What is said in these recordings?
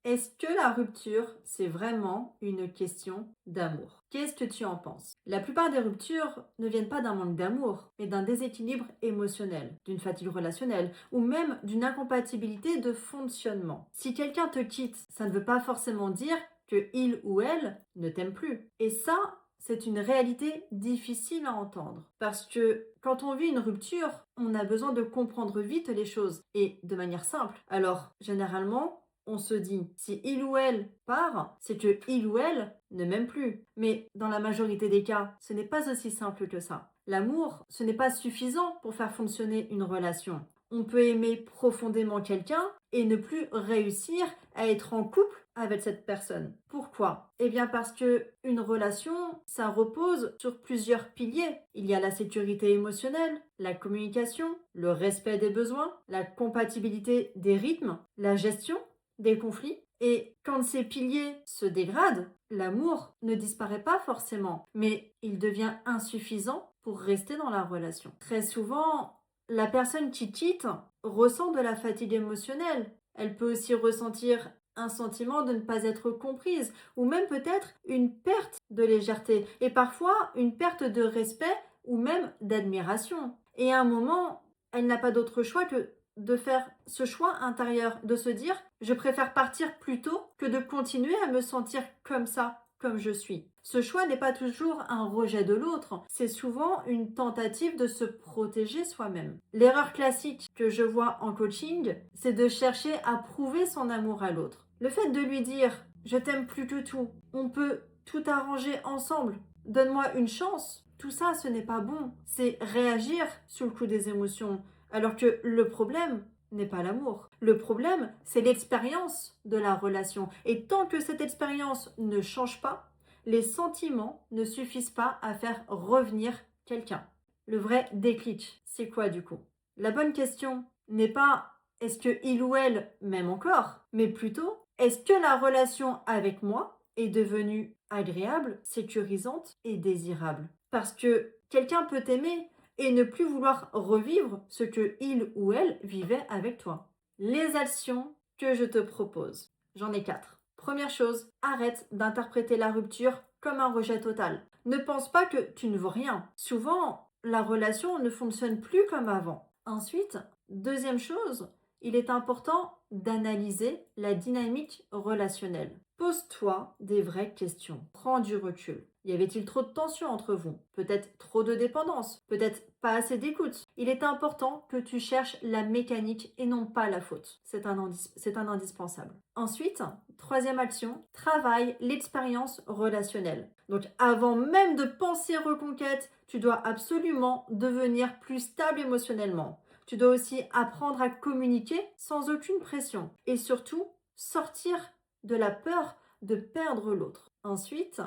Est-ce que la rupture, c'est vraiment une question d'amour? Qu'est-ce que tu en penses? La plupart des ruptures ne viennent pas d'un manque d'amour, mais d'un déséquilibre émotionnel, d'une fatigue relationnelle ou même d'une incompatibilité de fonctionnement. Si quelqu'un te quitte, ça ne veut pas forcément dire que il ou elle ne t'aime plus. Et ça, c'est une réalité difficile à entendre. Parce que quand on vit une rupture, on a besoin de comprendre vite les choses et de manière simple. Alors, généralement, on se dit, si il ou elle part, c'est que il ou elle ne m'aime plus. Mais dans la majorité des cas, ce n'est pas aussi simple que ça. L'amour, ce n'est pas suffisant pour faire fonctionner une relation. On peut aimer profondément quelqu'un et ne plus réussir à être en couple avec cette personne. Pourquoi? Eh bien parce que une relation, ça repose sur plusieurs piliers. Il y a la sécurité émotionnelle, la communication, le respect des besoins, la compatibilité des rythmes, la gestion des conflits. Et quand ces piliers se dégradent, l'amour ne disparaît pas forcément, mais il devient insuffisant pour rester dans la relation. Très souvent, la personne qui quitte ressent de la fatigue émotionnelle. Elle peut aussi ressentir un sentiment de ne pas être comprise ou même peut-être une perte de légèreté et parfois une perte de respect ou même d'admiration. Et à un moment, elle n'a pas d'autre choix que de faire ce choix intérieur, de se dire je préfère partir plus tôt que de continuer à me sentir comme ça, comme je suis. Ce choix n'est pas toujours un rejet de l'autre, c'est souvent une tentative de se protéger soi-même. L'erreur classique que je vois en coaching, c'est de chercher à prouver son amour à l'autre. Le fait de lui dire je t'aime plus que tout, on peut tout arranger ensemble, donne-moi une chance, tout ça ce n'est pas bon, c'est réagir sous le coup des émotions. Alors que le problème n'est pas l'amour. Le problème, c'est l'expérience de la relation. Et tant que cette expérience ne change pas, les sentiments ne suffisent pas à faire revenir quelqu'un. Le vrai déclic, c'est quoi du coup? La bonne question n'est pas est-ce que il ou elle m'aime encore, mais plutôt est-ce que la relation avec moi est devenue agréable, sécurisante et désirable? Parce que quelqu'un peut t'aimer et ne plus vouloir revivre ce que il ou elle vivait avec toi. Les actions que je te propose, j'en ai 4. Première chose, arrête d'interpréter la rupture comme un rejet total. Ne pense pas que tu ne vaux rien. Souvent, la relation ne fonctionne plus comme avant. Ensuite, deuxième chose, il est important d'analyser la dynamique relationnelle. Pose-toi des vraies questions. Prends du recul. Y avait-il trop de tension entre vous? Peut-être trop de dépendance? Peut-être pas assez d'écoute? Il est important que tu cherches la mécanique et non pas la faute. C'est un indispensable. Ensuite, troisième action, travaille l'expérience relationnelle. Donc avant même de penser reconquête, tu dois absolument devenir plus stable émotionnellement. Tu dois aussi apprendre à communiquer sans aucune pression. Et surtout, sortir de la peur de perdre l'autre. Ensuite,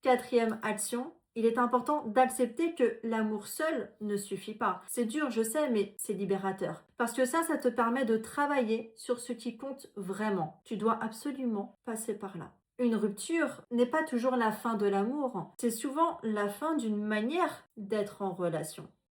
quatrième action, il est important d'accepter que l'amour seul ne suffit pas. C'est dur, je sais, mais c'est libérateur. Parce que ça te permet de travailler sur ce qui compte vraiment. Tu dois absolument passer par là. Une rupture n'est pas toujours la fin de l'amour, c'est souvent la fin d'une manière d'être en relation.